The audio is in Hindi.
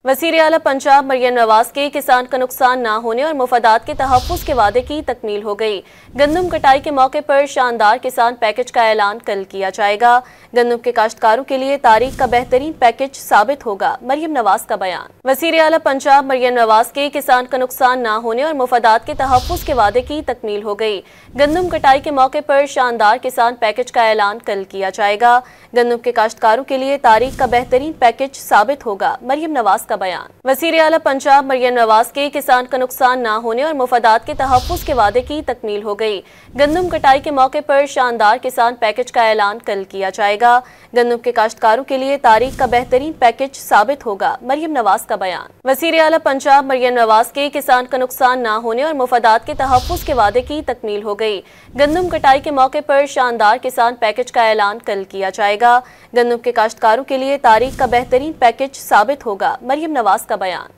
वज़ीर आला पंजाब मरियम नवाज के किसान का नुकसान न होने और मुफादात के तहफ़्फ़ुज़ के वादे की तकमील हो गई। गंदम कटाई के मौके पर शानदार किसान पैकेज का ऐलान कल किया जाएगा। गंदम के काश्तकारों के लिए तारीख का बेहतरीन पैकेज साबित होगा। मरियम नवाज का बयान। वज़ीर आला पंजाब मरियम नवाज के किसान का नुकसान न होने और मुफादात के तहफ़्फ़ुज़ के वादे की तकमील हो गई। गंदम कटाई के मौके पर शानदार किसान पैकेज का ऐलान कल किया जाएगा। गंदम के काश्तकारों के लिए तारीख का बेहतरीन पैकेज साबित होगा। मरियम नवाज का बयान। वज़ीर आला पंजाब मरियम नवाज के किसान का नुकसान न होने और मुफादात के तहफ़्फ़ुज़ के वादे की तकमील हो गई। गंदम कटाई के मौके पर शानदार किसान पैकेज का ऐलान कल किया जाएगा। गंदम के काश्तकारों के लिए तारीख का बेहतरीन पैकेज साबित होगा। मरियम नवाज का बयान। वज़ीर आला पंजाब मरियम नवाज के किसान का नुकसान न होने और मुफादात के तहफ़्फ़ुज़ के वादे की तकमील हो गई। गंदम कटाई के मौके पर शानदार किसान पैकेज का ऐलान कल किया जाएगा। गंदम के काश्तकारों के लिए तारीख का बेहतरीन पैकेज साबित होगा। मरियम नवाज का बयान।